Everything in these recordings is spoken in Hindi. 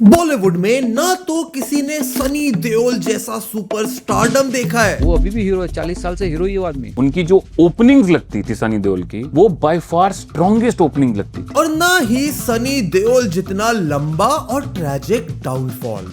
बॉलीवुड में ना तो किसी ने सनी देओल जैसा सुपरस्टारडम देखा है। वो अभी भी हीरो है, 40 साल से हीरो ही है वो आदमी। उनकी जो ओपनिंग्स लगती थी सनी देओल की, वो बाय फार स्ट्रॉन्गेस्ट ओपनिंग लगती थी। और ना ही सनी देओल जितना लंबा और ट्रैजिक डाउनफॉल।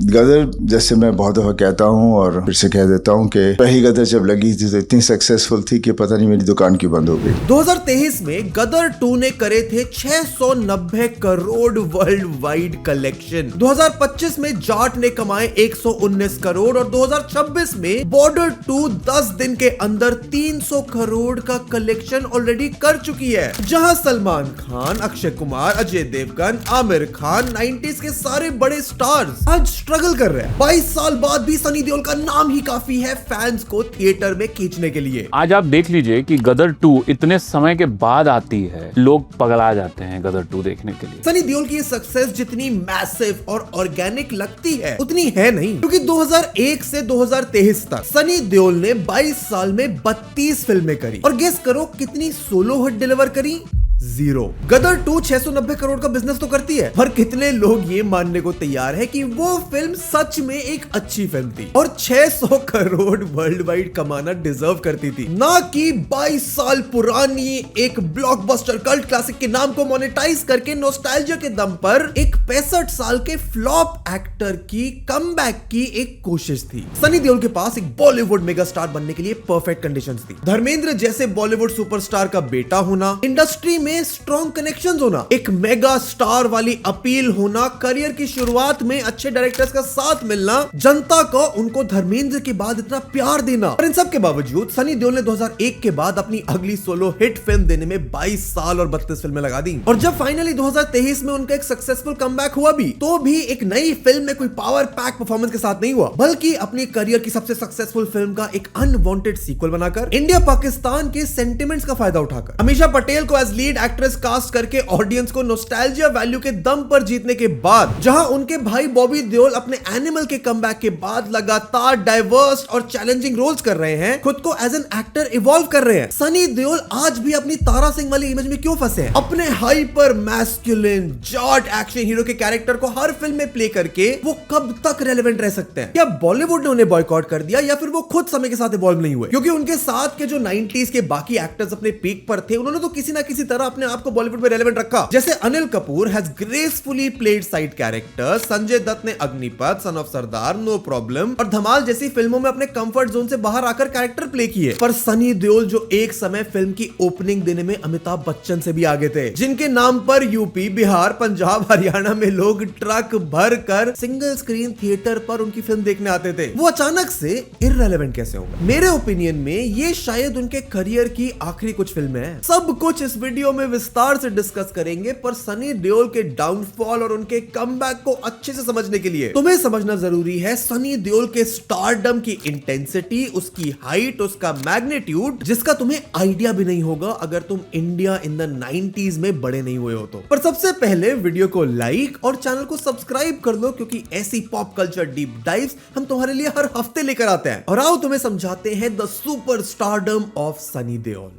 गदर जैसे मैं बहुत दफा कहता हूँ और फिर से कह देता हूँ कि पहली गदर जब लगी थी तो इतनी सक्सेसफुल थी कि पता नहीं मेरी दुकान क्यों बंद हो गई। 2023 में गदर 2 ने करे थे 690 करोड़ वर्ल्ड वाइड कलेक्शन। 2025 में जाट ने कमाए 119 करोड़ और 2026 में बॉर्डर 2 10 दिन के अंदर 300 करोड़ का कलेक्शन ऑलरेडी कर चुकी है। जहां सलमान खान, अक्षय कुमार, अजय देवगन, आमिर खान 90s के सारे बड़े स्टार्स आज स्ट्रगल कर रहे हैं। 22 साल बाद भी सनी देओल का नाम ही काफी है फैंस को थिएटर में खींचने के लिए। आज आप देख लीजिए कि गदर 2 इतने समय के बाद आती है, लोग पगला जाते हैं गदर 2 देखने के लिए। सनी देओल की सक्सेस जितनी मैसिव और ऑर्गेनिक लगती है उतनी है नहीं, क्योंकि 2001 से 2023 तक सनी देओल ने 22 साल में 32 फिल्में करी और गेस करो कितनी सोलो हिट डिलीवर करी? 0। गदर 2 690 करोड़ का बिजनेस तो करती है, पर कितने लोग ये मानने को तैयार है कि वो फिल्म सच में एक अच्छी फिल्म थी और 600 करोड़ वर्ल्ड वाइड कमाना डिजर्व करती थी, ना कि 22 साल पुरानी एक ब्लॉकबस्टर कल्ट क्लासिक के नाम को मोनेटाइज करके नॉस्टैल्जिया के दम पर एक 65 साल के फ्लॉप एक्टर की कमबैक की एक कोशिश थी। सनी देओल के पास एक बॉलीवुड मेगा स्टार बनने के लिए परफेक्ट कंडीशंस थी। धर्मेंद्र जैसे बॉलीवुड सुपरस्टार का बेटा होना, इंडस्ट्री में स्ट्रॉन्ग कनेक्शंस होना, एक मेगा स्टार वाली अपील होना, करियर की शुरुआत में अच्छे डायरेक्टर्स का साथ मिलना, जनता को उनको धर्मेंद्र के बाद इतना प्यार देना। और इन सब के बावजूद सनी देओल ने 2001 के बाद अपनी अगली सोलो हिट फिल्म देने में 22 साल और 32 फिल्में लगा दी। और जब फाइनली 2023 में उनका एक सक्सेसफुल कमबैक हुआ भी, तो भी एक नई फिल्म में कोई पावर पैक परफॉर्मेंस के साथ नहीं हुआ, बल्कि अपनी करियर की सबसे सक्सेसफुल फिल्म का एक अनवांटेड सीक्वल बनाकर, इंडिया पाकिस्तान के सेंटिमेंट्स का फायदा उठाकर, अमीषा पटेल को एज लीड एक्ट्रेस कास्ट करके ऑडियंस को नॉस्टैल्जिया वैल्यू के दम पर जीतने के बाद, जहां उनके भाई बॉबी देओल अपने एनिमल के कमबैक के बाद लगातार डाइवर्स और चैलेंजिंग रोल्स कर रहे हैं, खुद को एज एन एक्टर इवॉल्व कर रहे हैं, सनी देओल आज भी अपनी तारा सिंह वाली इमेज में क्यों फंसे हैं? अपने hyper masculine Jat action hero के कैरेक्टर को हर फिल्म में प्ले करके वो कब तक रेलेवेंट रह सकते हैं? क्या बॉलीवुड ने उन्हें बॉयकॉट कर दिया या फिर वो खुद समय के साथ इवॉल्व नहीं हुए? क्योंकि उनके साथ के जो 90s के बाकी एक्टर्स अपने पीक पर थे, उन्होंने तो किसी ना किसी तरह अपने आप को बॉलीवुड में रेलेवेंट रखा। जैसे Anil Kapoor has gracefully played side characters, Sanjay Dutt ने Agneepath, son of Sardaar, no problem और धमाल जैसी फिल्मों में अपने कंफर्ट जोन से बाहर आकर कैरेक्टर प्ले किए। पर सनी देओल जो एक समय फिल्म की ओपनिंग देने में अमिताभ बच्चन से भी आगे थे, जिनके नाम पर यूपी, बिहार, पंजाब, हरियाणा में लोग ट्रक भर कर सिंगल स्क्रीन थिएटर पर उनकी फिल्म देखने आते थे, वो अचानक से इररेलेवेंट कैसे होगा? मेरे ओपिनियन में ये शायद उनके करियर की आखिरी कुछ फिल्में हैं। सब कुछ इस वीडियो में विस्तार से डिस्कस करेंगे, पर सनी देओल के डाउनफॉल और उनके कमबैक को अच्छे से समझने के लिए तुम्हें समझना जरूरी है सनी देओल के स्टारडम की इंटेंसिटी, उसकी हाइट, उसका मैग्नीट्यूड, जिसका तुम्हें आइडिया भी नहीं होगा अगर तुम इंडिया इन द 90s में बड़े नहीं हुए हो तो। पर सबसे पहले वीडियो को लाइक और चैनल को सब्सक्राइब कर लो, क्योंकि ऐसी पॉप कल्चर डीप डाइव्स हम तुम्हारे लिए हर हफ्ते लेकर आते हैं। और आओ तुम्हें समझाते हैं the super stardom of Sunny Deol.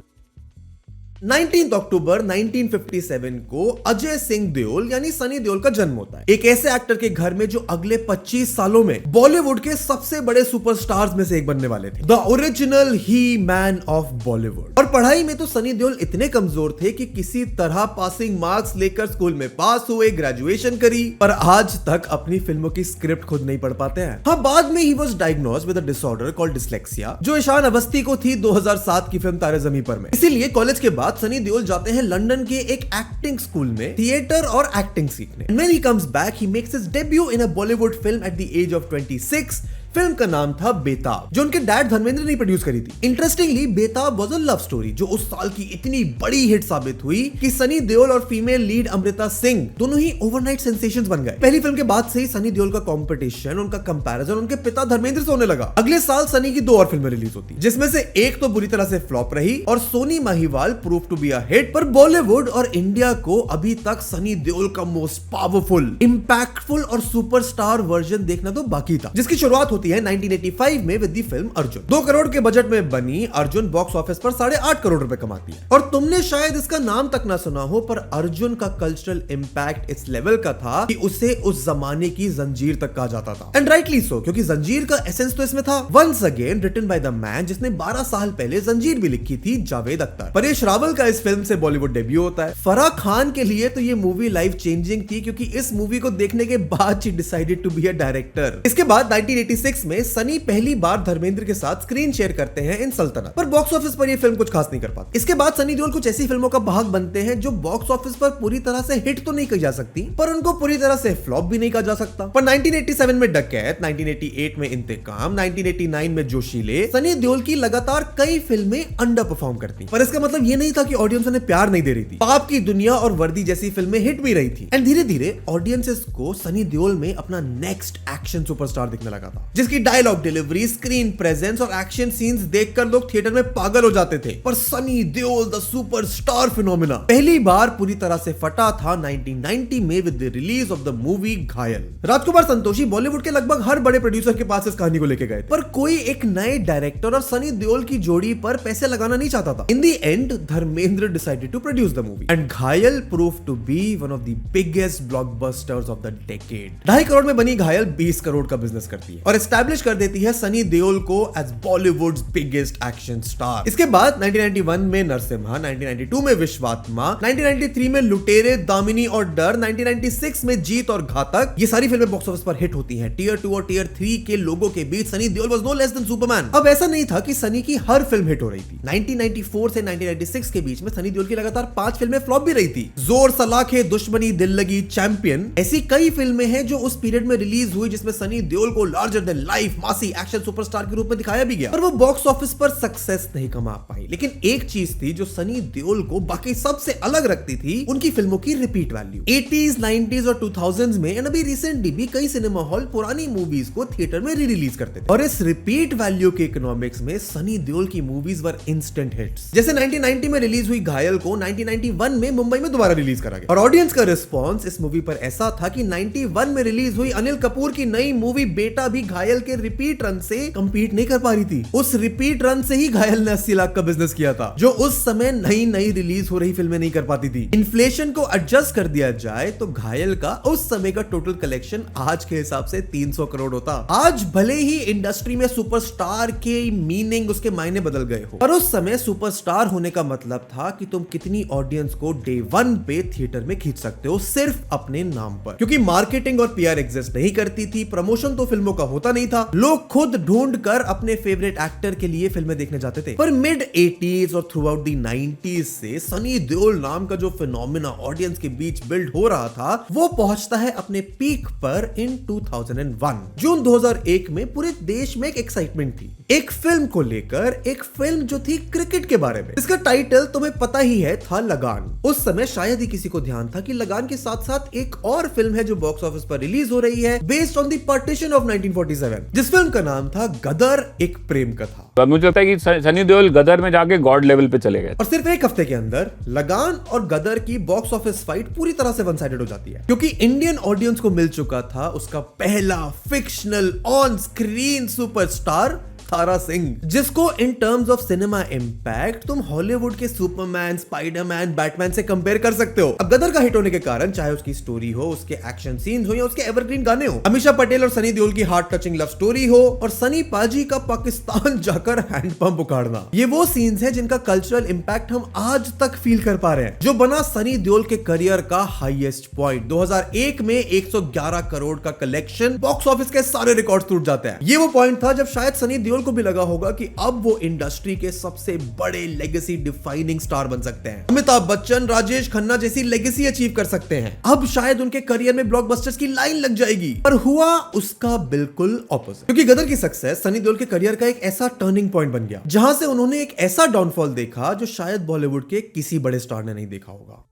19 अक्टूबर 1957 को अजय सिंह देओल यानी सनी देओल का जन्म होता है, एक ऐसे एक्टर के घर में जो अगले 25 सालों में बॉलीवुड के सबसे बड़े सुपरस्टार्स में से एक बनने वाले थे, the original he man of Bollywood. और पढ़ाई में तो सनी देओल इतने कमजोर थे कि किसी तरह पासिंग मार्क्स लेकर स्कूल में पास हुए, ग्रेजुएशन करी, पर आज तक अपनी फिल्मों की स्क्रिप्ट खुद नहीं पढ़ पाते हैं। हाँ, बाद में he was diagnosed with a disorder called dyslexia, जो ईशान अवस्थी को थी 2007 की फिल्म तारे ज़मीं पर में। इसीलिए कॉलेज के बाद सनी देओल जाते हैं लंदन के एक एक्टिंग स्कूल में थिएटर और एक्टिंग सीखने। When he comes back, he makes his debut in a Bollywood film at the age of 26. Film का नाम था बेताब, जो उनके डैड धर्मेंद्र ने प्रोड्यूस करी थी। इंटरेस्टिंगली बेताब वाज अ लव स्टोरी जो उस साल की इतनी बड़ी हिट साबित हुई कि सनी देओल और फीमेल लीड अमृता सिंह दोनों ही ओवरनाइट सेंसेशंस बन गए। पहली फिल्म के बाद से ही सनी देओल का कंपटीशन, उनका कंपैरिजन उनके पिता धर्मेंद्र से होने लगा। अगले साल सनी की 2 और फिल्में रिलीज होती, जिसमें से एक तो बुरी तरह से फ्लॉप रही और Sohni Mahiwal prove to be a hit. पर बॉलीवुड और इंडिया को अभी तक सनी देओल का मोस्ट पावरफुल, इंपैक्टफुल और सुपरस्टार वर्जन देखना तो बाकी था, जिसकी शुरुआत होती है 1985 में with the film Arjun. 2 crore के बजट में बनी अर्जुन बॉक्स ऑफिस पर 8.5 करोड़ रुपए कमाती है। और तुमने शायद इसका नाम तक ना सुना हो, पर अर्जुन का कल्चरल इंपैक्ट इस लेवल का था कि उसे उस जमाने की जंजीर तक कहा जाता था। एंड राइटली सो, क्योंकि जंजीर का एसेंस तो इसमें था। Once again written by the man जिसने 12 साल पहले जंजीर भी लिखी थी, जावेद अख्तर। परेश रावल का इस फिल्म से बॉलीवुड डेब्यू होता है। फराह खान के लिए तो ये मूवी लाइफ चेंजिंग थी, क्योंकि इस मूवी को देखने के बाद she decided to be a director. इसके बाद 1986 में सनी पहली बार धर्मेंद्र के साथ स्क्रीन शेयर करते हैं इन सल्तनत, पर बॉक्स ऑफिस पर ये फिल्म कुछ खास नहीं कर पाती। इसके बाद सनी देओल कुछ ऐसी फिल्मों का भाग बनते हैं जो बॉक्स ऑफिस पर पूरी तरह से हिट तो नहीं कही जा सकती, पर उनको पूरी तरह से फ्लॉप भी नहीं कहा जा सकता। पर 1987 में डकैत, 1988 में इंतकाम, 1989 में जोशीले, सनी देओल की लगातार कई फिल्में अंडर परफॉर्म करती। पर इसका मतलब ये नहीं था कि ऑडियंस उन्हें प्यार नहीं दे रही थी। पाप की दुनिया और वर्दी जैसी फिल्में हिट भी रही थी। एंड धीरे धीरे ऑडियंसेस को सनी देओल में अपना नेक्स्ट एक्शन सुपरस्टार दिखने लगा था, जिसकी डायलॉग डिलीवरी, स्क्रीन प्रेजेंस और एक्शन सीन्स देखकर लोग थिएटर में पागल हो जाते थे। पर Sunny Deol the superstar phenomena पहली बार पूरी तरह से फटा था 1990 में with the release of the movie घायल। राजकुमार संतोषी बॉलीवुड के लगभग हर बड़े प्रोड्यूसर के पास इस कहानी को लेके गए, पर कोई एक नए डायरेक्टर और सनी देओल की जोड़ी पर पैसे लगाना नहीं चाहता था। In the end Dharmendra decided to produce the movie and Ghayal prove to be one of the biggest blockbusters of the decade. 2.5 crore में बनी घायल 20 करोड़ का बिजनेस करती है और एस्टैब्लिश कर देती है सनी देओल को as Bollywood's biggest action star. इसके बाद 1991 में नरसिम्हा, 1992 में विश्वात्मा, 1993 में लुटेरे, दामिनी और डर, 1996 में जीत और घातक, ये सारी फिल्में बॉक्स ऑफिस पर हिट होती हैं। टियर 2 और टियर 3 के लोगों के बीच Sunny Deol was no less than Superman. अब ऐसा नहीं था कि सनी की हर फिल्म हिट हो रही थी। 1994 से 1996 के बीच में सनी देओल की लगातार 5 फिल्में फ्लॉप भी रही थी। जोर, सलाखे, दुश्मनी, दिल लगी, चैंपियन, ऐसी कई फिल्में हैं जो उस पीरियड में रिलीज हुई जिसमें सनी देओल को लार्जर देन लाइफ मासी एक्शन सुपरस्टार के रूप में दिखाया भी गया, पर वो बॉक्स ऑफिस पर सक्सेस नहीं कमा पाई। लेकिन एक चीज थी जो सनी देओल को बाकी सबसे अलग रखती थी, उनकी फिल्मों की रिपीट वैल्यू। 80s, 90s और 2000s में एंड अभी रिसेंटली भी कई सिनेमा हॉल पुरानी मूवीज को थिएटर में री रिलीज करते थे, और इस रिपीट वैल्यू के इकोनॉमिक्स में सनी देओल की मूवीज वर इंस्टेंट हिट्स। जैसे 1990 में रिलीज हुई घायल को 1991 में मुंबई में दोबारा रिलीज करा गया, और ऑडियंस का रिस्पॉन्स इस मूवी पर ऐसा था कि 91 में रिलीज हुई अनिल कपूर की नई मूवी बेटा भी घायल के रिपीट रन से कंपीट नहीं कर पा रही थी। उस रिपीट रन से ही घायल ने 80 लाख का बिजनेस किया था, जो उस समय नई रिलीज हो रही फिल्में नहीं कर पाती थी। इन्फ्लेशन को एडजस्ट कर दिया जाए तो घायल का उस समय का टोटल कलेक्शन आज के हिसाब से 300 करोड़ होता। आज भले ही इंडस्ट्री में सुपरस्टार के मीनिंग, उसके मायने बदल गए हो, पर उस समय सुपरस्टार होने का मतलब था कि तुम कितनी ऑडियंस को डे 1 पे थिएटर में खींच सकते हो सिर्फ अपने नाम पर, क्योंकि मार्केटिंग और पीआर एग्जिस्ट नहीं करती थी, प्रमोशन तो फिल्मों का होता नहीं था, लोग खुद ढूंढ कर अपने फेवरेट एक्टर के लिए फिल्में देखने जाते थे। पर मिड 80s और थ्रू आउट दी 90s से सनी देओल नाम का जो फिनोमिना ऑडियंस के बीच बिल्ड हो रहा था, वो पहुंचता है अपने पीक पर इन 2001। जून 2001 में पूरे देश में एक एक्साइटमेंट थी, एक फिल्म को लेकर, एक फिल्म जो थी क्रिकेट के बारे में। इसका टाइटल तुम्हें पता ही है, था लगान। उस समय शायद ही किसी को ध्यान था कि लगान के साथ साथ एक और फिल्म है जो बॉक्स ऑफिस पर रिलीज हो रही है, based on the partition of 1947, जिस फिल्म का नाम था गदर, एक प्रेम कथा। तो मुझे लगता है कि सनी देओल गदर में जाके गॉड लेवल पे चले गए, और सिर्फ एक हफ्ते के अंदर लगान और गदर की बॉक्स ऑफिस फाइट पूरी तरह से वन साइडेड हो जाती है, क्योंकि इंडियन ऑडियंस को मिल चुका था उसका पहला fictional on screen superstar Tara Singh, जिसको in terms of cinema impact तुम हॉलीवुड के सुपरमैन, स्पाइडरमैन, बैटमैन से कंपेयर कर सकते हो। अब गदर का हिट होने के कारण, चाहे उसकी स्टोरी हो, उसके एक्शन सीन्स हो या उसके एवरग्रीन गाने हो, अमीषा पटेल और सनी देओल की हार्ट टचिंग लव स्टोरी हो, और सनी पाजी का पाकिस्तान जाकर हैंडपंप उखाड़ना, ये वो सीन्स हैं जिनका कल्चरल इंपैक्ट हम आज तक फील कर पा रहे हैं, जो बना सनी देओल के करियर का हाईएस्ट पॉइंट। 2001 में 111 करोड़ का कलेक्शन, बॉक्स ऑफिस के सारे रिकॉर्ड्स टूट जाते हैं। ये वो पॉइंट था जब शायद सनी देओल को भी लगा होगा कि अब वो इंडस्ट्री के सबसे बड़े लेगेसी डिफाइनिंग स्टार बन सकते हैं, अमिताभ बच्चन, राजेश खन्ना जैसी लेगेसी अचीव कर सकते हैं। अब शायद उनके करियर में ब्लॉकबस्टर्स की लाइन लग जाएगी, पर हुआ उसका बिल्कुल ऑपोजिट, क्योंकि गदर की सक्सेस सनी देओल के करियर का एक ऐसा टर्निंग पॉइंट बन गया जहां से उन्होंने एक ऐसा डाउनफॉल देखा जो शायद बॉलीवुड के किसी बड़े स्टार ने नहीं देखा होगा।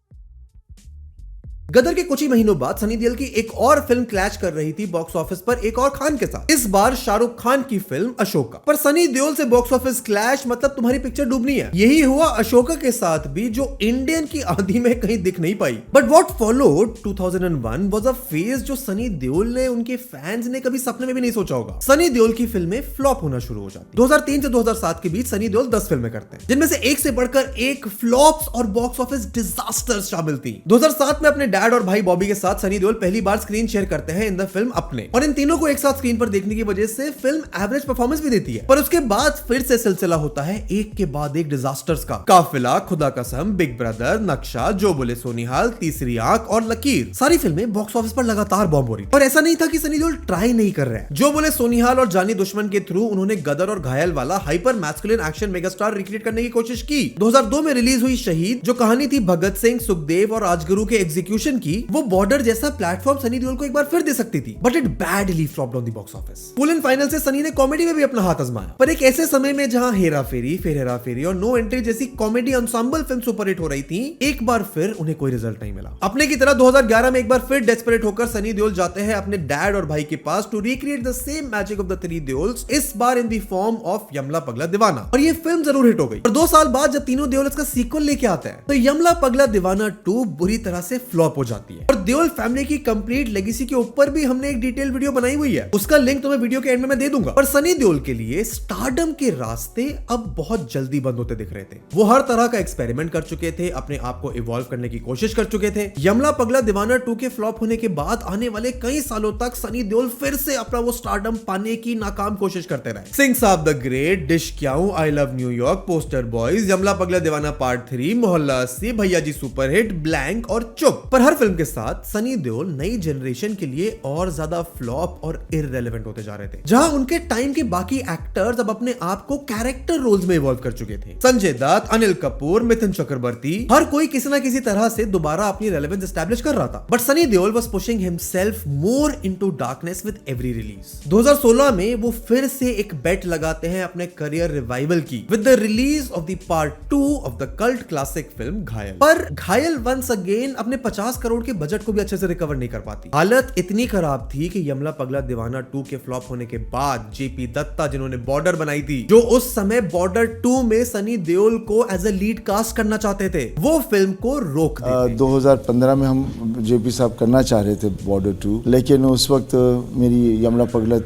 गदर के कुछ ही महीनों बाद सनी देओल की एक और फिल्म क्लैश कर रही थी बॉक्स ऑफिस पर एक और खान के साथ, इस बार शाहरुख खान की फिल्म अशोका। पर सनी देओल से बॉक्स ऑफिस क्लैश मतलब तुम्हारी पिक्चर डूबनी है। यही हुआ अशोका के साथ भी, जो इंडियन की आंधी में कहीं दिख नहीं पाई। But what followed 2001 was a phase जो सनी देओल ने उनके फैंस ने कभी सपने में भी नहीं सोचा होगा। सनी देओल की फिल्में फ्लॉप होना शुरू हो जाती। 2003 से 2007 के बीच सनी देओल 10 फिल्में करते हैं, जिनमें से एक से बढ़कर एक फ्लॉप्स और बॉक्स ऑफिस डिजास्टर्स शामिल थी। 2007 में अपने डैड और भाई बॉबी के साथ सनी देओल पहली बार स्क्रीन शेयर करते हैं इन द फिल्म अपने, और इन तीनों को एक साथ स्क्रीन पर देखने की वजह से फिल्म एवरेज परफॉर्मेंस भी देती है। पर उसके बाद फिर से सिलसिला होता है एक के बाद एक डिजास्टर्स का। काफिला, खुदा कसम, बिग ब्रदर, नक्शा, जो बोले सोनिहाल, तीसरी आंख और लकीर, सारी फिल्में बॉक्स ऑफिस पर लगातार बॉम्ब हो रही। और ऐसा नहीं था कि सनी देओल ट्राई नहीं कर रहे हैं। जो बोले सोनिहाल और जानी दुश्मन के थ्रू उन्होंने गदर और घायल वाला hyper masculine action megastar recreate करने की कोशिश की। 2002 में रिलीज हुई शहीद, जो कहानी थी भगत सिंह, सुखदेव और राजगुरु के एग्जीक्यूशन की, वो बॉर्डर जैसा प्लेटफॉर्म सनी देओल को एक बार फिर दे सकती थी, but it badly flopped on the box office. Full and final से सनी ने कॉमेडी में भी अपना हाथ आजमाया, पर एक ऐसे समय में जहां हेरा फेरी, फिर हेरा फेरी और नो एंट्री जैसी कॉमेडी एंसेंबल फिल्म सुपरहिट हो रही थी, एक बार फिर उन्हें कोई रिजल्ट नहीं मिला। अपने की तरह 2011 में एक बार फिर डेस्परेट होकर सनी देओल जाते हैं अपने डैड और भाई के पास to recreate the same magic of the three Deols, इस बार in the form of Yamla Pagla Deewana. और ये फिल्म जरूर हिट हो गई। और 2 साल बाद जब तीनों देओल इसका सीक्वल लेके आते हैं, तो यमला पगला दीवाना 2 बुरी तरह से फ्लॉप हो जाती है। और देओल फैमिली की कंप्लीट लेगेसी के ऊपर भी हमने एक डिटेल वीडियो बनाई हुई है, उसका लिंक तुम्हें वीडियो के एंड में मैं दे दूंगा। पर सनी देओल के लिए स्टारडम के रास्ते अब बहुत जल्दी बंद होते दिख रहे थे। वो हर तरह का एक्सपेरिमेंट कर चुके थे, अपने आप को इवॉल्व करने की कोशिश कर चुके थे। यमला पगला दीवाना 2 के फ्लॉप होने के बाद आने वाले कई सालों तक सनी देओल फिर से अपना वो स्टारडम पाने की नाकाम कोशिश करते रहे। Singh Saab the great, Dishkiyaoon, I love New York, poster boys, Yamla Pagla Deewana part 3, मोहल्ला 80, भैया जी सुपरहिट, ब्लैंक और चुप। पर हर फिल्म के साथ सनी देओल नई जनरेशन के लिए और ज्यादा फ्लॉप और इररिलेवेंट होते जा रहे थे, जहां उनके टाइम के बाकी एक्टर्स अब अपने आप को कैरेक्टर रोल्स में इवॉल्व कर चुके थे। संजय दत्त, अनिल कपूर, मिथुन चक्रवर्ती, हर कोई किसी ना किसी तरह से दोबारा अपनी रेलेवेंस एस्टैब्लिश कर रहा था। But Sunny Deol was pushing himself more into darkness with every release. 2016 में वो फिर से एक बेट लगाते हैं अपने करियर रिवाइवल की with the release of the part 2 of the cult classic film घायल। पर घायल वंस अगेन अपने 50 करोड़ के बजट को भी अच्छे से रिकवर नहीं कर पाती। हालत इतनी खराब थी कि यमला पगला दीवाना 2 के फ्लॉप होने के बाद जेपी दत्ता, जिन्होंने बॉर्डर बनाई थी, जो उस समय बॉर्डर 2 में सनी देओल को एज अ लीड कास्ट करना चाहते थे, वो फिल्म को रोक दिया। 2015 में हम जेपी साहब करना चाह रहे थे बॉर्डर 2, लेकिन उस वक्त मेरी यमला पगला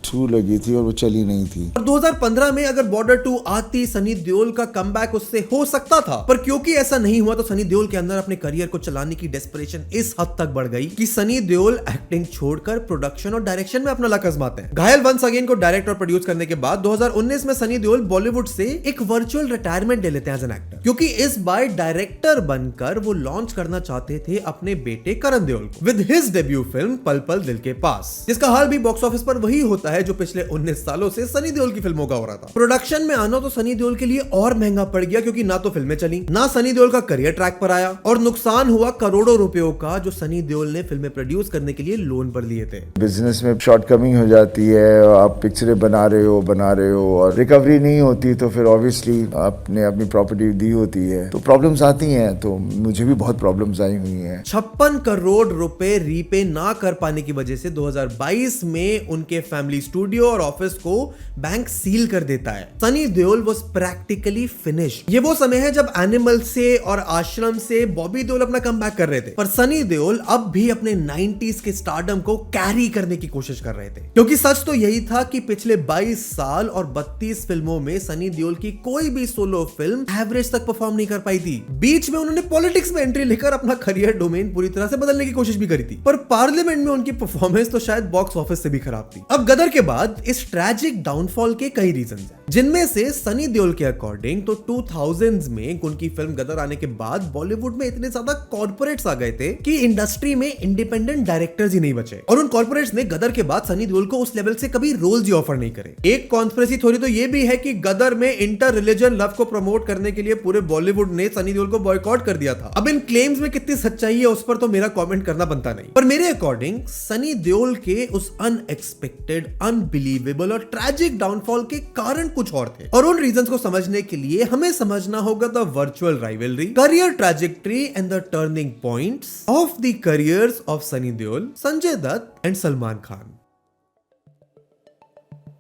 2 लगी थी और वो चली नहीं थी। और 2015 में अगर बॉर्डर 2 आती, सनी देओल का कमबैक उससे हो सकता था। पर क्योंकि ऐसा नहीं हुआ, तो सनी देओल के अंदर अपने करियर को चलाने की डेस्परेशन इस हद तक बढ़ गई कि सनी देओल एक्टिंग छोड़कर प्रोडक्शन और डायरेक्शन में अपना लक आजमाते हैं। घायल वंस अगेन को डायरेक्ट और प्रोड्यूस करने के बाद 2019 में सनी देओल बॉलीवुड से एक वर्चुअल रिटायरमेंट ले लेते हैं एज एन एक्टर, क्योंकि इस बार डायरेक्टर बनकर वो लॉन्च करना चाहते थे अपने बेटे करण देओल को विद हिज डेब्यू फिल्म पल पल दिल के पास, जिसका हाल भी बॉक्स ऑफिस पर वही होता है जो पिछले 19 सालों से सनी देओल की फिल्मों का हो रहा था। प्रोडक्शन में आना तो सनी देओल के लिए और महंगा पड़ गया, क्योंकि ना तो फिल्में चली, ना सनी देओल का करियर ट्रैक पर आया, और नुकसान हुआ करोड़ों रुपयों का जो सनी देओल ने फिल्में प्रोड्यूस करने के लिए लोन पर लिए थे। बिजनेस में शॉर्टकमिंग हो जाती है, आप पिक्चरें बना रहे हो और रिकवरी नहीं होती, तो फिर ऑब्वियसली आपने अपनी प्रॉपर्टी दी होती है तो प्रॉब्लम्स आती हैं। तो मुझे भी बहुत प्रॉब्लम्स आई हुई हैं। 56 करोड़ रुपए रीपे ना कर पाने की वजह से 2022 में उनके फैमिली स्टूडियो और ऑफिस को बैंक सील कर देता है। Sunny Deol was practically finished. ये वो समय है जब एनिमल से और आश्रम से बॉबी देओल अपना कमबैक कर रहे थे, पर सनी देओल अब भी अपने 90s के स्टारडम को कैरी करने की कोशिश कर रहे थे, क्योंकि सच तो यही था कि पिछले 22 साल और 32 फिल्मों में सनी देओल की कोई भी सोलो फिल्म एवरेज तक परफॉर्म नहीं कर पाई थी। बीच में उन्होंने पॉलिटिक्स में एंट्री लेकर अपना करियर डोमेन पूरी तरह से बदलने की कोशिश भी करी थी, पर पार्लियामेंट में उनकी परफॉर्मेंस तो शायद बॉक्स ऑफिस से भी खराब थी। अब गदर के बाद इस ट्रैजिक डाउनफॉल के कई रीजंस हैं, जिनमें से सनी देओल के अकॉर्डिंग तो 2000s में उनकी फिल्म गदर आने के बाद बॉलीवुड में इतने ज्यादा कॉर्पोरेट्स आ गए थे कि इंडस्ट्री में इंडिपेंडेंट डायरेक्टर्स ही नहीं बचे, और उन कॉर्पोरेट्स ने गदर के बाद सनी देओल को उस लेवल से कभी रोल्स ही ऑफर नहीं करे। एक कॉन्स्पिरेसी थ्योरी तो ये भी है कि गदर में इंटर रिलीजन लव को प्रमोट करने के लिए पूरे बॉलीवुड ने सनी देओल को बॉयकॉट कर दिया था। अब इन क्लेम्स में कितनी सच्चाई है उस पर तो मेरा कमेंट करना बनता नहीं, पर मेरे अकॉर्डिंग सनी देओल के उस अनएक्सपेक्टेड, अनबिलीवेबल और ट्रैजिक डाउनफॉल के कारण कुछ और थे। और उन रीजंस को समझने के लिए हमें समझना होगा the virtual rivalry, career trajectory and the turning points of the careers of Sunny Deol, Sanjay Dutt and Salman Khan.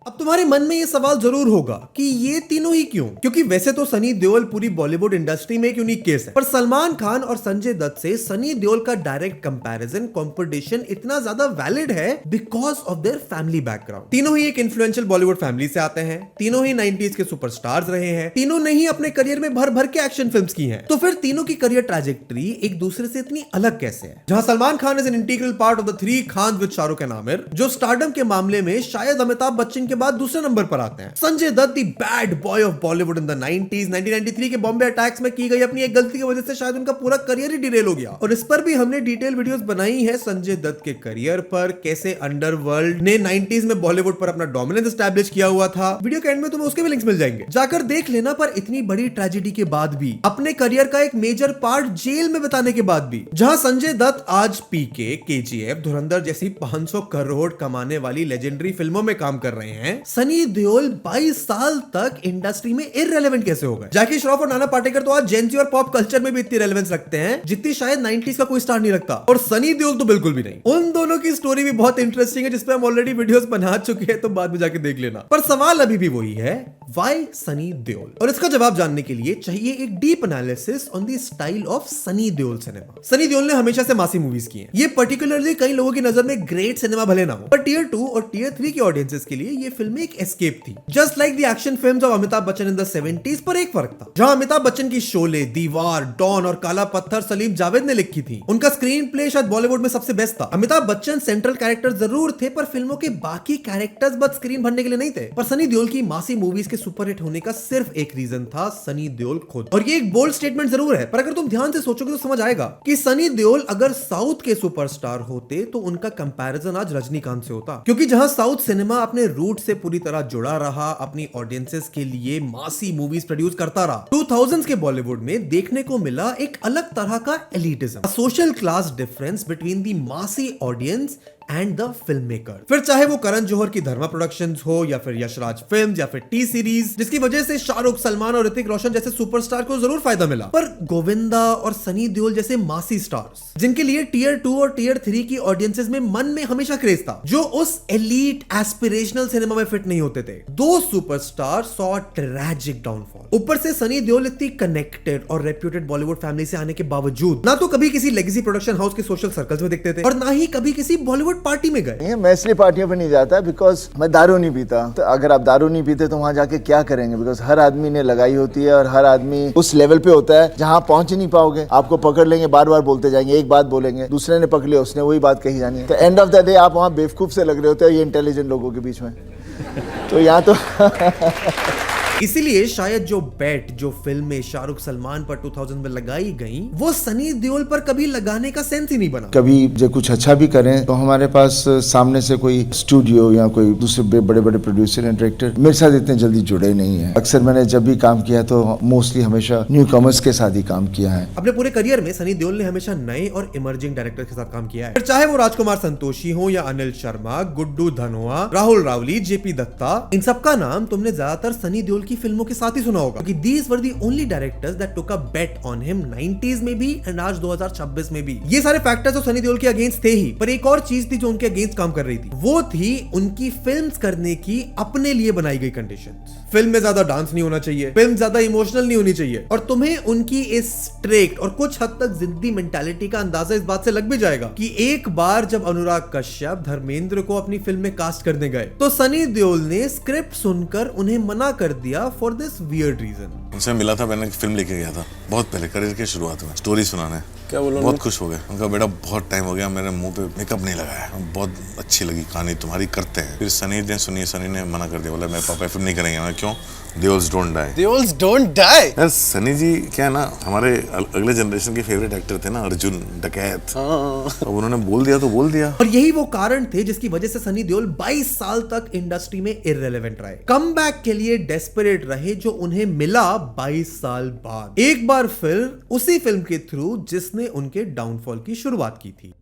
अब तुम्हारे मन में ये सवाल जरूर होगा कि ये तीनों ही क्यों? क्योंकि वैसे तो सनी देओल पूरी बॉलीवुड इंडस्ट्री में एक यूनिक केस है, पर सलमान खान और संजय दत्त से सनी देओल का डायरेक्ट कंपैरिजन, कंपटीशन इतना ज्यादा वैलिड है because of their family background. तीनों ही एक इन्फ्लुएंशियल बॉलीवुड फैमिली से आते हैं, तीनों ही 90s के सुपरस्टार्स रहे हैं, तीनों ने ही अपने करियर में भर भर के एक्शन फिल्म्स की हैं। तो फिर तीनों की करियर ट्रैजेक्टरी एक दूसरे से इतनी अलग कैसे है? जहां Salman Khan is an integral part of the three Khan with Shahrukh and Aamir, जो स्टारडम के मामले में शायद अमिताभ बच्चन के बाद दूसरे नंबर पर आते हैं। Sanjay Dutt the bad boy of Bollywood in the 90s, 1993 के बॉम्बे अटैक्स में की गई अपनी एक गलती की वजह से शायद उनका पूरा करियर ही डिरेल हो गया। और इस पर भी हमने डिटेल वीडियोस बनाई है संजय दत्त के करियर पर, कैसे अंडरवर्ल्ड ने 90s में बॉलीवुड पर अपना डोमिनेंस एस्टैब्लिश किया हुआ था। वीडियो के एंड में तुम्हें उसके भी लिंक्स मिल जाएंगे, जाकर देख लेना। पर इतनी बड़ी ट्रेजेडी के बाद भी, अपने करियर का एक मेजर पार्ट जेल में बिताने के बाद भी, जहां संजय दत्त आज पीके, केजीएफ, धुरंधर जैसी 500 करोड़ कमाने वाली लेजेंडरी फिल्मों में काम कर रहे हैं, सनी देओल 22 साल तक इंडस्ट्री में इररिलेवेंट कैसे हो गए? जैकी श्रॉफ और नाना पाटेकर तो आज जेन ज़ी और पॉप कल्चर में भी इतनी रेलेवेंस रखते हैं जितनी शायद 90s का कोई स्टार नहीं रखता। और सनी देओल तो बिल्कुल भी नहीं। उन दोनों की स्टोरी भी बहुत इंटरेस्टिंग है, जिसपे हम ऑलरेडी वीडियोस बना चुके हैं, तो बाद में जाके देख लेना। पर सवाल अभी भी वही है, व्हाई सनी देओल? और इसका जवाब जानने के लिए चाहिए एक deep analysis on the style of Sunny Deol cinema. Sunny Deol ने हमेशा से मासी मूवीज की हैं। ये पर्टिकुलरली कई लोगों की नजर में ग्रेट सिनेमा भले ना हो, पर टियर 2 और टियर 3 के ऑडियंसेस के लिए ये फिल्म एक एस्केप थी। Just like the action films of Amitabh Bachchan in the 70s, पर एक फर्क था। जहां अमिताभ बच्चन की शोले, दीवार, डॉन और काला पत्थर सलीम जावेद ने लिखी थी, उनका स्क्रीन प्ले शायद बॉलीवुड में सबसे बेस्ट था। अमिताभ बच्चन सेंट्रल कैरेक्टर जरूर थे, पर फिल्मों के बाकी कैरेक्टर्स बस स्क्रीन भरने के लिए नहीं थे। पर सनी देओल की मासी मूवीज के सुपरहिट होने का सिर्फ एक रीजन था, सनी देओल खुद। और ये एक बोल्ड स्टेटमेंट जरूर है, पर अगर तुम ध्यान से सोचोगे तो समझ आएगा कि सनी देओल अगर साउथ के सुपरस्टार होते तो उनका कंपैरिजन आज रजनीकांत से होता। क्योंकि जहां साउथ सिनेमा अपने रूट से पूरी तरह जुड़ा रहा, अपनी ऑडियंसेस के लिए मासी मूवीज प्रोड्यूस करता रहा, 2000s के बॉलीवुड में देखने को मिला एक अलग तरह का elitism, social class difference between the massy audience and the film maker. फिर चाहे वो करण जौहर की धर्मा प्रोडक्शंस हो, या फिर यशराज फिल्म्स, या फिर टी सीरीज, जिसकी वजह से शाहरुख, सलमान और ऋतिक रोशन जैसे सुपरस्टार को जरूर फायदा मिला, पर गोविंदा और सनी देओल जैसे मासी स्टार्स, जिनके लिए टियर 2 और टियर 3 की ऑडियंसेस में मन में हमेशा क्रेज था, जो उस एलीट एस्पिरेशनल सिनेमा में फिट नहीं होते थे, दो सुपरस्टार सॉ ट्रैजिक डाउनफॉल। ऊपर से सनी देओल इतनी कनेक्टेड और रेप्यूटेड बॉलीवुड फैमिली से आने के बावजूद ना तो कभी किसी लेगेसी प्रोडक्शन हाउस के सोशल सर्कल्स में दिखते थे, और ना ही कभी किसी बॉलीवुड पार्टी में गए। मैं इसलिए पार्टियों पे नहीं जाता बिकॉज मैं दारू नहीं पीता। तो अगर आप दारू नहीं पीते तो वहाँ जाके क्या करेंगे? बिकॉज हर आदमी ने लगाई होती है और हर आदमी उस लेवल पे होता है जहाँ पहुंच ही नहीं पाओगे। आपको पकड़ लेंगे, बार बार बोलते जाएंगे, एक बात बोलेंगे, दूसरे ने पकड़ लिया, उसने वही बात कही जानी है। तो एंड ऑफ द डे आप वहाँ बेवकूफ से लग रहे होते हो ये इंटेलिजेंट लोगों के बीच में। तो यहाँ तो इसीलिए शायद जो बेट जो फिल्म में शाहरुख सलमान पर 2000 में लगाई गई, वो सनी देओल पर कभी लगाने का सेंस ही नहीं बना। कभी जब कुछ अच्छा भी करें तो हमारे पास सामने से कोई स्टूडियो या कोई दूसरे बड़े बड़े प्रोड्यूसर एंड डायरेक्टर मेरे साथ इतने जल्दी जुड़े नहीं है। अक्सर मैंने जब भी काम किया तो मोस्टली हमेशा न्यू कमर्स के साथ ही काम किया है। अपने पूरे करियर में सनी देओल ने हमेशा नए और इमर्जिंग डायरेक्टर के साथ काम किया है, चाहे वो राजकुमार संतोषी हो या अनिल शर्मा, गुड्डू धनोआ, राहुल रावली, जेपी दत्ता। इन सबका नाम तुमने ज्यादातर सनी देओल की फिल्मों के साथ ही सुना होगा, क्योंकि these were the only directors that took a bet on him 90s में भी एंड आज 2026 में भी। ये सारे फैक्टर्स तो सनी देओल के अगेंस्ट थे ही, पर एक और चीज थी जो उनके अगेंस्ट काम कर रही थी, वो थी उनकी फिल्म्स करने की अपने लिए बनाई गई कंडीशंस। फिल्म में ज्यादा डांस नहीं होना चाहिए, फिल्म ज्यादा इमोशनल नहीं होनी चाहिए, और तुम्हें उनकी इस स्ट्रिक्ट और कुछ हद तक जिद्दी मेंटालिटी का अंदाजा इस बात से लग भी जाएगा कि एक बार जब अनुराग कश्यप धर्मेंद्र को अपनी फिल्म में कास्ट करने गए तो सनी देओल ने स्क्रिप्ट सुनकर उन्हें मना कर दिया फॉर दिस वियर्ड रीजन। उनसे मिला था, मैंने फिल्म लेके गया था बहुत पहले करियर के शुरुआत में, स्टोरी सुनाने। क्या बोला? बहुत खुश हो गए। उनका बेटा बहुत टाइम हो गया मेरे मुंह पे मेकअप नहीं लगाया, बहुत अच्छी लगी कहानी तुम्हारी, करते हैं। फिर सनी ने सुनी, सनी ने मना कर दिया, बोला मैं पापा फिल्म नहीं करेंगे। मैं क्यों? Deols don't die. Deols don't die. यार सनी जी क्या है ना, हमारे अगले जनरेशन के फेवरेट एक्टर थे ना, अर्जुन डकैत। अब उन्होंने बोल दिया तो बोल दिया। और यही वो कारण थे जिसकी वजह से सनी देओल 22 साल तक इंडस्ट्री में इररिलेवेंट रहे, कमबैक के लिए डेस्परेट रहे, जो उन्हें मिला 22 साल बाद, एक बार फिर उसी फिल्म के थ्रू जिसने उनके डाउनफॉल की शुरुआत की थी।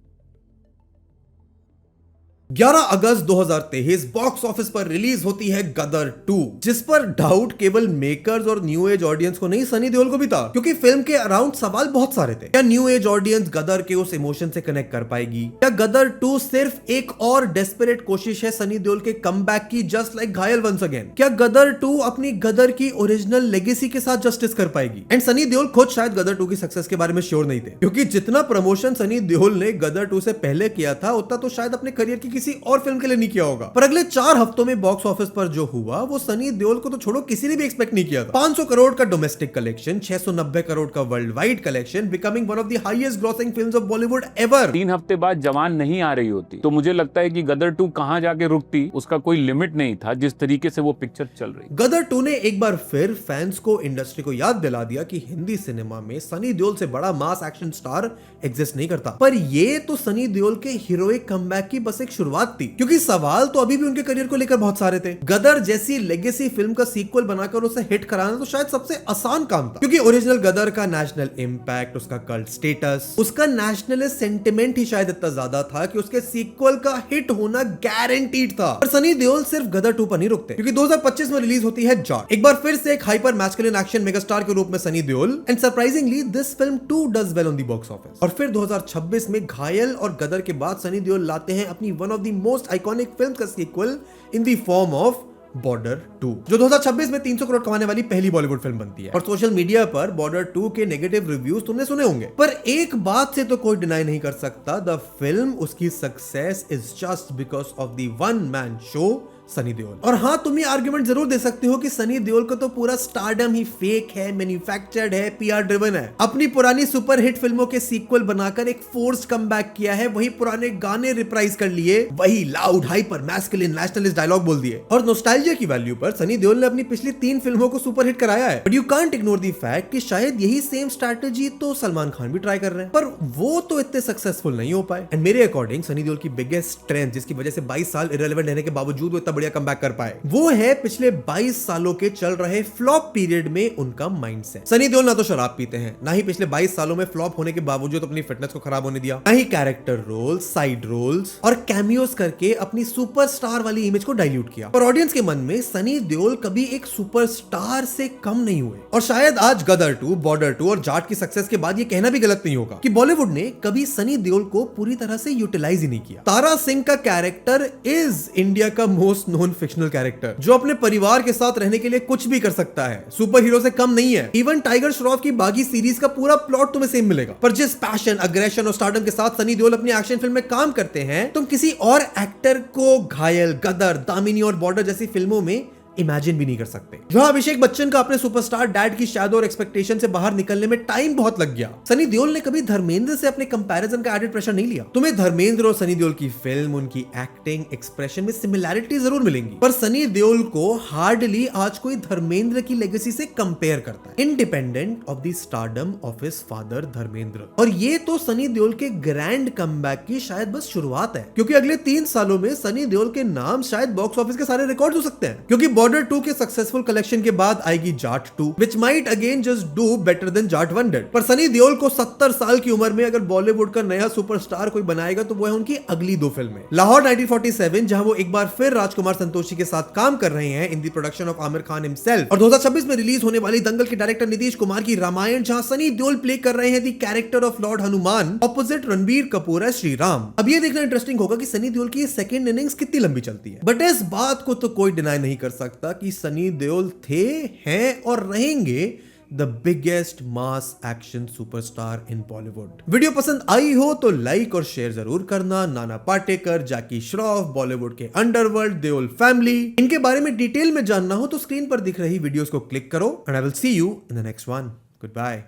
11 अगस्त 2023 बॉक्स ऑफिस पर रिलीज होती है गदर 2, जिस पर डाउट केवल मेकर्स और न्यू एज ऑडियंस को नहीं, सनी देओल को भी था, क्योंकि फिल्म के अराउंड सवाल बहुत सारे थे। क्या न्यू एज ऑडियंस गदर के उस इमोशन से कनेक्ट कर पाएगी? क्या गदर 2 सिर्फ एक और डेस्परेट कोशिश है सनी देओल के कमबैक की, जस्ट लाइक घायल वंस अगेन? क्या गदर 2 अपनी गदर की ओरिजिनल लेगेसी के साथ जस्टिस कर पाएगी? एंड सनी देओल खुद शायद गदर 2 की सक्सेस के बारे में श्योर नहीं थे, क्योंकि जितना प्रमोशन सनी देओल ने गदर 2 से पहले किया था उतना तो शायद अपने करियर की किसी और फिल्म के लिए नहीं किया होगा। पर अगले 4 हफ्तों में बॉक्स ऑफिस पर जो हुआ वो सनी देओल को तो छोड़ो, किसी ने भी एक्सपेक्ट नहीं किया था। 500 करोड़ का डोमेस्टिक कलेक्शन, 690 करोड़ का world wide collection, becoming one of the highest grossing films of Bollywood ever. 3 हफ्ते बाद जवान नहीं आ रही होती तो मुझे लगता है कि गदर 2 कहां जाके रुकती, उसका कोई लिमिट नहीं था जिस तरीके से वो पिक्चर चल रही। गदर 2 ने एक बार फिर फैंस को, इंडस्ट्री को याद दिला दिया कि हिंदी सिनेमा में सनी देओल से बड़ा मास एक्शन स्टार एग्जिस्ट नहीं करता। पर ये तो सनी देओल के हीरोइक कमबैक की बस एक शुरुआत थी, क्योंकि सवाल तो अभी भी उनके करियर को लेकर बहुत सारे थे। गदर जैसी लेगेसी फिल्म का सीक्वल बनाकर उसे हिट कराना तो शायद सबसे आसान काम था, क्योंकि ओरिजिनल गदर का नेशनल इंपैक्ट, उसका कल्ट स्टेटस, उसका नेशनलिस्ट सेंटिमेंट ही शायद इतना ज्यादा था कि उसके सीक्वल का हिट होना गारंटीड था। पर सनी देओल सिर्फ गदर 2 पर नहीं रुकते, क्योंकि 2025 में रिलीज होती है जाट, एक बार फिर से एक हाइपर मैस्कुलिन एक्शन मेगास्टार के रूप में Sunny Deol. And surprisingly this film too does well on the box office. और फिर 2026 में घायल और गदर के बाद सनी देओल लाते हैं अपनी one of the most iconic film का sequel in the form of Border 2, जो 2026 में 300 करोड़ कमाने वाली पहली बॉलीवुड फिल्म बनती है। और सोशल मीडिया पर बॉर्डर 2 के नेगेटिव रिव्यूज तुमने सुने होंगे, पर एक बात से तो कोई डिनाई नहीं कर सकता, द फिल्म, उसकी success is just because of the one man show Sunny Deol. और हाँ, तुम ये आर्गुमेंट जरूर दे सकते हो कि सनी देओल का तो पूरा स्टारडम ही फेक है, मैन्युफैक्चर्ड है, पीआर ड्रिवन है। अपनी पुरानी सुपरहिट फिल्मों के सीक्वल बनाकर एक फोर्स्ड कमबैक किया है, वही पुराने गाने रिप्राइज कर लिए, वही loud hyper masculine nationalist dialogue बोल दिए। और नॉस्टैल्जिया की वैल्यू पर सनी देओल ने अपनी पिछली 3 फिल्मों को सुपरहिट कराया है। But you can't ignore the fact कि शायद यही सेम स्ट्रैटेजी तो सलमान खान भी ट्राई कर रहे हैं, पर वो तो इतने सक्सेसफुल नहीं हो पाए। एंड मेरे अकॉर्डिंग सनी देओल की बिगेस्ट स्ट्रेंथ, जिसकी वजह से 22 साल इररिलेवेंट रहने के बावजूद वो इतना बढ़िया कमबैक कर पाए, वो है पिछले 22 सालों के चल रहे फ्लॉप पीरियड में उनका माइंडसेट। सनी देओल ना तो शराब पीते हैं, ना ही पिछले 22 सालों में फ्लॉप होने के बावजूद अपनी फिटनेस को खराब होने दिया, ना ही कैरेक्टर रोल्स, साइड रोल्स और कैमियोस करके अपनी सुपरस्टार वाली इमेज को डाइल्यूट किया। और ऑडियंस के मन में सनी देओल कभी एक सुपरस्टार से कम नहीं हुए। और शायद आज गदर 2, बॉर्डर 2 और जाट की सक्सेस के बाद ये कहना भी गलत नहीं होगा कि बॉलीवुड ने कभी सनी देओल को पूरी तरह से यूटिलाइज ही नहीं किया। तारा सिंह का कैरेक्टर इज इंडिया का मोस्ट नोन फिक्शनल कैरेक्टर, जो अपने परिवार के साथ रहने के लिए कुछ भी कर सकता है, सुपर हीरो से कम नहीं है। इवन टाइगर श्रॉफ की बागी सीरीज का पूरा प्लॉट तुम्हें सेम मिलेगा। पर जिस पैशन, अग्रेशन और स्टारडम के साथ सनी देओल अपनी एक्शन फिल्म में काम करते हैं, तुम किसी और एक्टर को घायल, गदर, दामिनी और बॉर्डर जैसी फिल्मों में इमेजिन भी नहीं कर सकते। जहां अभिषेक बच्चन का अपने सुपरस्टार डैड की शैडो और एक्सपेक्टेशन से बाहर निकलने में टाइम बहुत लग गया, सनी देओल ने कभी धर्मेंद्र से अपने कंपैरिजन का एडेड प्रेशर नहीं लिया। तुम्हें धर्मेंद्र और सनी देओल की फिल्म, उनकी एक्टिंग, एक्सप्रेशन में सिमिलैरिटी जरूर मिलेंगी, पर सनी देओल को हार्डली आज कोई धर्मेंद्र की लेगेसी से कंपेयर करता है, independent of the stardom of his father Dharmendra. और ये तो सनी देओल के ग्रैंड कमबैक की शायद बस शुरुआत है, क्योंकि अगले 3 सालों में सनी देओल के नाम शायद बॉक्स ऑफिस के सारे रिकॉर्ड हो सकते हैं, क्योंकि बॉर्डर 2 के सक्सेसफुल कलेक्शन के बाद आएगी Jat 2, which might again just do better than Jat 1 did। पर सनी देओल को 70 साल की उम्र में अगर बॉलीवुड का नया सुपरस्टार कोई बनाएगा तो वो है उनकी अगली 2 फिल्में, लाहौर 1947, जहां वो एक बार फिर राजकुमार संतोषी के साथ काम कर रहे हैं in the production of Aamir Khan himself, और 2026 में रिलीज होने वाली दंगल के डायरेक्टर नीतीश कुमार की रामायण, जहां सनी देओल प्ले कर रहे हैं the character of Lord Hanuman opposite Ranbir Kapoor as Shri Ram. अब ये देखना इंटरेस्टिंग होगा कि सनी देओल की सेकंड इनिंग्स कितनी लंबी चलती है। बट इस बात को तो कोई डिनाई नहीं कर सकता कि सनी देओल थे, हैं और रहेंगे the biggest mass action superstar in Bollywood. Video पसंद आई हो तो लाइक और शेयर जरूर करना। नाना पाटेकर, जैकी श्रॉफ, बॉलीवुड के अंडरवर्ल्ड, देओल फैमिली, इनके बारे में डिटेल में जानना हो तो स्क्रीन पर दिख रही वीडियोस को क्लिक करो। And I will see you in the next one. Good bye.